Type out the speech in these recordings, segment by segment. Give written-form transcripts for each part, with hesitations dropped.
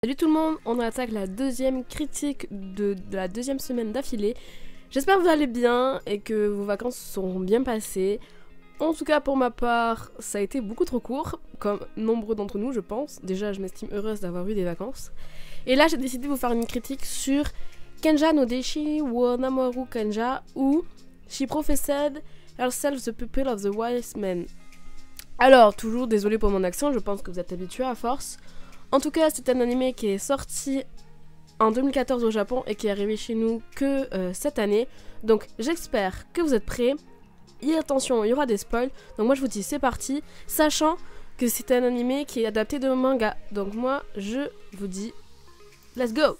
Salut tout le monde, on attaque la deuxième critique de la deuxième semaine d'affilée. J'espère que vous allez bien et que vos vacances seront bien passées. En tout cas pour ma part, ça a été beaucoup trop court, comme nombreux d'entre nous je pense. Déjà je m'estime heureuse d'avoir eu des vacances. Et là j'ai décidé de vous faire une critique sur Kenja no Deshi wo Namoru Kenja ou She Professed Herself the Pupil of the Wise Man. Alors toujours désolé pour mon accent, je pense que vous êtes habitués à force. En tout cas, c'est un anime qui est sorti en 2014 au Japon et qui est arrivé chez nous que cette année. Donc j'espère que vous êtes prêts. Et attention, il y aura des spoils. Donc moi je vous dis c'est parti, sachant que c'est un anime qui est adapté de manga. Donc moi je vous dis let's go.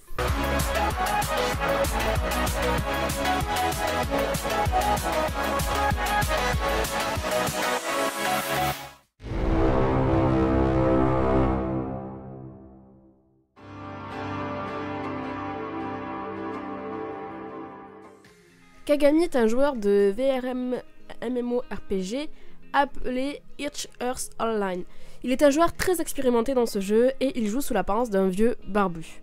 Kagami est un joueur de VRM MMORPG appelé Each Earth Online. Il est un joueur très expérimenté dans ce jeu et il joue sous l'apparence d'un vieux barbu.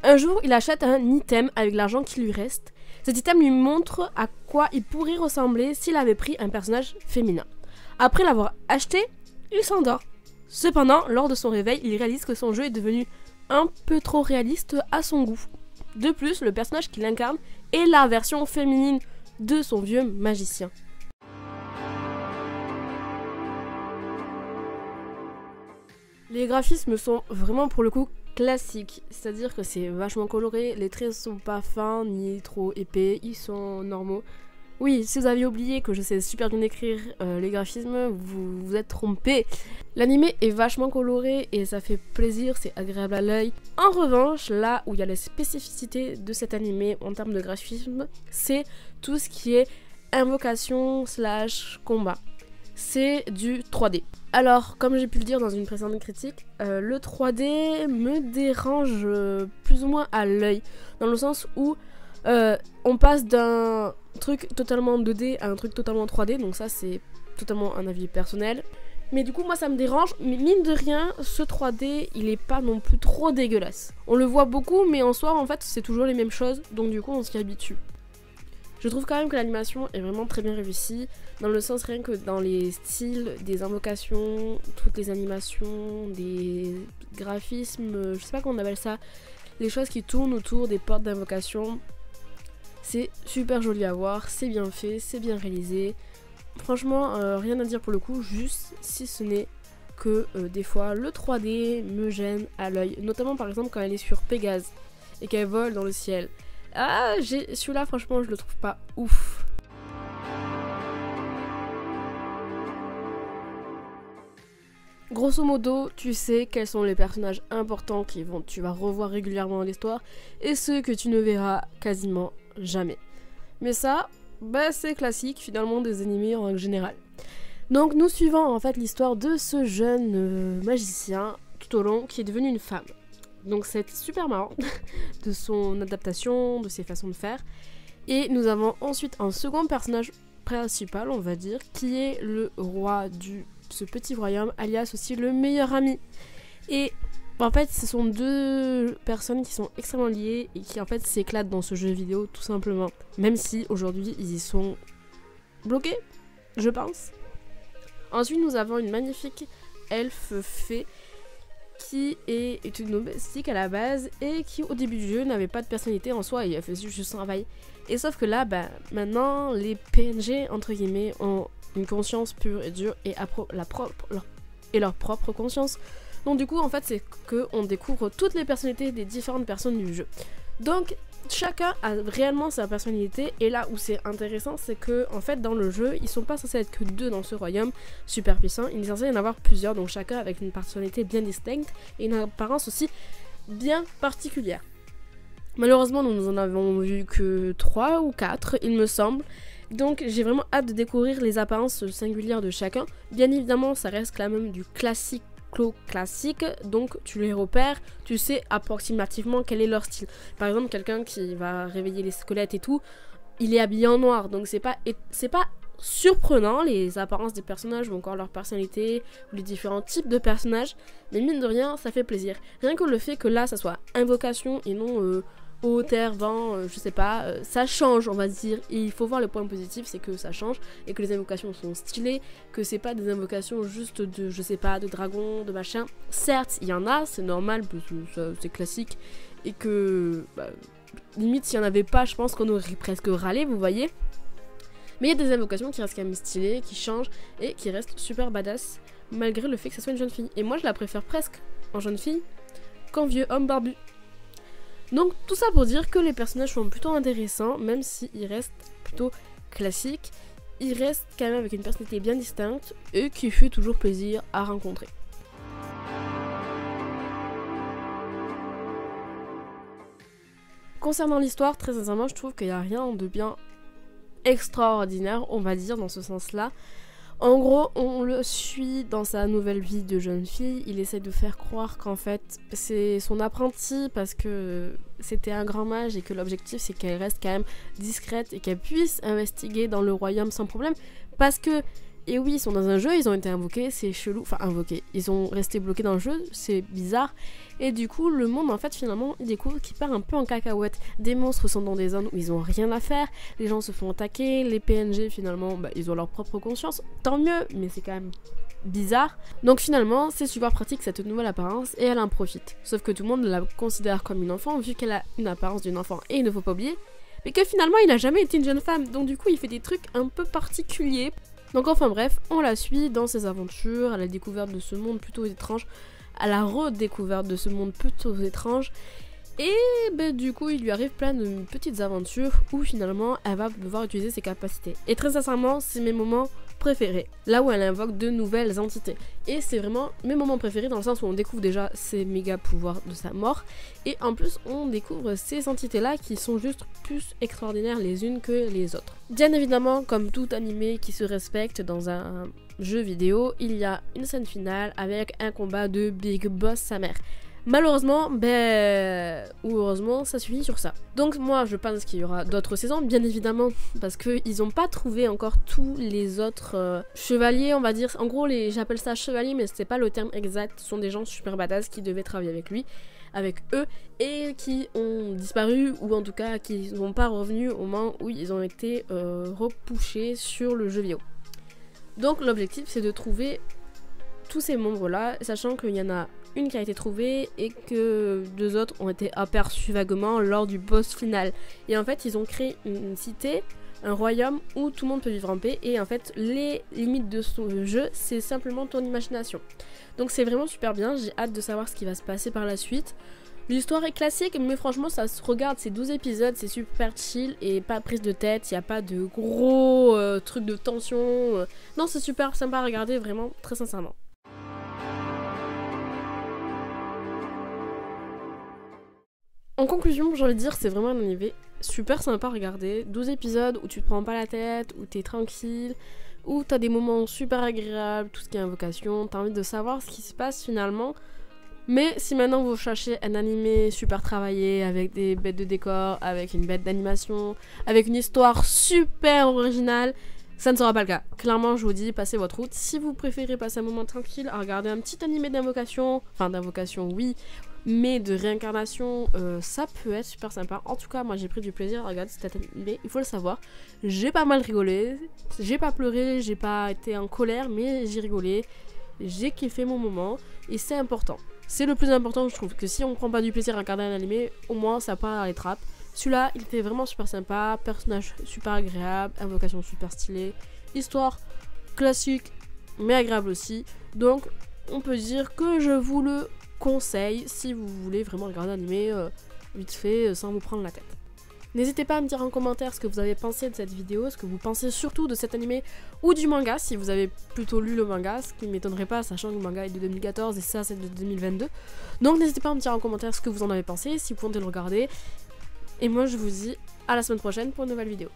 Un jour, il achète un item avec l'argent qui lui reste. Cet item lui montre à quoi il pourrait ressembler s'il avait pris un personnage féminin. Après l'avoir acheté, il s'endort. Cependant, lors de son réveil, il réalise que son jeu est devenu un peu trop réaliste à son goût. De plus, le personnage qu'il incarne est la version féminine de son vieux magicien. Les graphismes sont vraiment pour le coup classiques, c'est-à-dire que c'est vachement coloré, les traits sont pas fins ni trop épais, ils sont normaux. Oui, si vous aviez oublié que je sais super bien écrire les graphismes, vous vous êtes trompé. L'anime est vachement coloré et ça fait plaisir, c'est agréable à l'œil. En revanche, là où il y a la spécificité de cet anime en termes de graphisme, c'est tout ce qui est invocation / combat. C'est du 3D. Alors, comme j'ai pu le dire dans une précédente critique, le 3D me dérange plus ou moins à l'œil, dans le sens où on passe d'un truc totalement 2D à un truc totalement 3D, donc ça c'est totalement un avis personnel. Mais du coup moi ça me dérange, mais mine de rien, ce 3D il est pas non plus trop dégueulasse. On le voit beaucoup mais en soi en fait c'est toujours les mêmes choses, donc du coup on s'y habitue. Je trouve quand même que l'animation est vraiment très bien réussie, dans le sens rien que dans les styles, des invocations, toutes les animations, des graphismes, je sais pas comment on appelle ça, les choses qui tournent autour des portes d'invocation. C'est super joli à voir, c'est bien fait, c'est bien réalisé. Franchement, rien à dire pour le coup, juste si ce n'est que des fois le 3D me gêne à l'œil. Notamment par exemple quand elle est sur Pégase et qu'elle vole dans le ciel. Ah, celui-là franchement je le trouve pas ouf. Grosso modo, tu sais quels sont les personnages importants tu vas revoir régulièrement dans l'histoire et ceux que tu ne verras quasiment jamais. Mais ça, bah, c'est classique finalement des animés en règle générale. Donc nous suivons en fait l'histoire de ce jeune magicien tout au long qui est devenu une femme. Donc c'est super marrant de son adaptation, de ses façons de faire. Et nous avons ensuite un second personnage principal, on va dire, qui est le roi de ce petit royaume, alias aussi le meilleur ami. Et en fait ce sont deux personnes qui sont extrêmement liées et qui en fait s'éclatent dans ce jeu vidéo tout simplement. Même si aujourd'hui ils y sont bloqués, je pense. Ensuite nous avons une magnifique elfe fée qui est une domestique à la base et qui au début du jeu n'avait pas de personnalité en soi et elle faisait juste son travail. Et sauf que là, bah, maintenant les PNG entre guillemets ont une conscience pure et dure et leur propre conscience. Donc du coup en fait c'est qu'on découvre toutes les personnalités des différentes personnes du jeu. Donc chacun a réellement sa personnalité et là où c'est intéressant c'est que en fait dans le jeu ils sont pas censés être que deux dans ce royaume super puissant, il est censé y en avoir plusieurs, donc chacun avec une personnalité bien distincte et une apparence aussi bien particulière. Malheureusement nous en avons vu que 3 ou 4 il me semble. Donc j'ai vraiment hâte de découvrir les apparences singulières de chacun. Bien évidemment ça reste quand même du classique, donc tu les repères, tu sais approximativement quel est leur style. Par exemple quelqu'un qui va réveiller les squelettes et tout, il est habillé en noir, donc c'est pas surprenant, les apparences des personnages ou encore leur personnalité ou les différents types de personnages, mais mine de rien ça fait plaisir. Rien que le fait que là ça soit invocation et non eau, terre, vent, je sais pas, ça change on va dire, et il faut voir le point positif, c'est que ça change et que les invocations sont stylées, que c'est pas des invocations juste de, je sais pas, de dragons, de machin. Certes il y en a, c'est normal parce que c'est classique et que limite s'il y en avait pas je pense qu'on aurait presque râlé, vous voyez. Mais il y a des invocations qui restent quand même stylées, qui changent et qui restent super badass malgré le fait que ça soit une jeune fille. Et moi je la préfère presque en jeune fille qu'en vieux homme barbu. Donc tout ça pour dire que les personnages sont plutôt intéressants, même s'ils restent plutôt classiques, ils restent quand même avec une personnalité bien distincte et qui fait toujours plaisir à rencontrer. Concernant l'histoire, très sincèrement, je trouve qu'il n'y a rien de bien extraordinaire, on va dire, dans ce sens-là. En gros, on le suit dans sa nouvelle vie de jeune fille. Il essaie de faire croire qu'en fait, c'est son apprenti parce que c'était un grand mage et que l'objectif, c'est qu'elle reste quand même discrète et qu'elle puisse investiguer dans le royaume sans problème. Parce que, et oui, ils sont dans un jeu, ils ont été invoqués, c'est chelou. Enfin, invoqués. Ils ont resté bloqués dans le jeu, c'est bizarre. Et du coup, le monde, en fait, finalement, il découvre qu'il part un peu en cacahuète. Des monstres sont dans des zones où ils ont rien à faire. Les gens se font attaquer. Les PNG, finalement, ils ont leur propre conscience. Tant mieux, mais c'est quand même bizarre. Donc finalement, c'est super pratique cette nouvelle apparence et elle en profite. Sauf que tout le monde la considère comme une enfant, vu qu'elle a une apparence d'une enfant. Et il ne faut pas oublier, mais que finalement, il n'a jamais été une jeune femme. Donc du coup, il fait des trucs un peu particuliers. Donc enfin bref, on la suit dans ses aventures, à la découverte de ce monde plutôt étrange, à la redécouverte de ce monde plutôt étrange. Et du coup, il lui arrive plein de petites aventures où finalement, elle va devoir utiliser ses capacités. Et très sincèrement, c'est mes moments préférés. Là où elle invoque de nouvelles entités. Et c'est vraiment mes moments préférés dans le sens où on découvre déjà ses méga pouvoirs de sa mort. Et en plus, on découvre ces entités-là qui sont juste plus extraordinaires les unes que les autres. Bien évidemment, comme tout animé qui se respecte dans un jeu vidéo, il y a une scène finale avec un combat de Big Boss sa mère. Malheureusement, ou heureusement, ça suffit sur ça. Donc moi, je pense qu'il y aura d'autres saisons, bien évidemment, parce qu'ils n'ont pas trouvé encore tous les autres chevaliers, on va dire. En gros, j'appelle ça chevaliers, mais c'est pas le terme exact. Ce sont des gens super badass qui devaient travailler avec eux, et qui ont disparu, ou en tout cas qui ne sont pas revenus au moment où ils ont été repoussés sur le jeu vidéo. Donc l'objectif, c'est de trouver tous ces membres-là, sachant qu'il y en a une qui a été trouvée et que deux autres ont été aperçus vaguement lors du boss final. Et en fait, ils ont créé une cité, un royaume où tout le monde peut vivre en paix. Et en fait, les limites de ce jeu, c'est simplement ton imagination. Donc c'est vraiment super bien, j'ai hâte de savoir ce qui va se passer par la suite. L'histoire est classique, mais franchement, ça se regarde, c'est 12 épisodes, c'est super chill et pas prise de tête, il n'y a pas de gros trucs de tension. Non, c'est super sympa à regarder, vraiment, très sincèrement. En conclusion, j'ai envie de dire, c'est vraiment un animé super sympa à regarder. 12 épisodes où tu te prends pas la tête, où t'es tranquille, où t'as des moments super agréables, tout ce qui est invocation, t'as envie de savoir ce qui se passe finalement. Mais si maintenant vous cherchez un animé super travaillé, avec des bêtes de décor, avec une bête d'animation, avec une histoire super originale, ça ne sera pas le cas. Clairement, je vous dis, passez votre route. Si vous préférez passer un moment tranquille à regarder un petit animé d'invocation, enfin d'invocation oui, mais de réincarnation, ça peut être super sympa. En tout cas, moi j'ai pris du plaisir à regarder cet animé, il faut le savoir. J'ai pas mal rigolé, j'ai pas pleuré, j'ai pas été en colère, mais j'ai rigolé, j'ai kiffé mon moment, et c'est important. C'est le plus important, je trouve, que si on prend pas du plaisir à regarder un animé, au moins ça part à les trappes. Celui-là, il était vraiment super sympa, personnage super agréable, invocation super stylée, histoire classique mais agréable aussi. Donc on peut dire que je vous le conseille si vous voulez vraiment regarder un animé vite fait sans vous prendre la tête. N'hésitez pas à me dire en commentaire ce que vous avez pensé de cette vidéo, ce que vous pensez surtout de cet animé ou du manga, si vous avez plutôt lu le manga, ce qui ne m'étonnerait pas, sachant que le manga est de 2014 et ça c'est de 2022. Donc n'hésitez pas à me dire en commentaire ce que vous en avez pensé, si vous comptez le regarder. Et moi je vous dis à la semaine prochaine pour une nouvelle vidéo.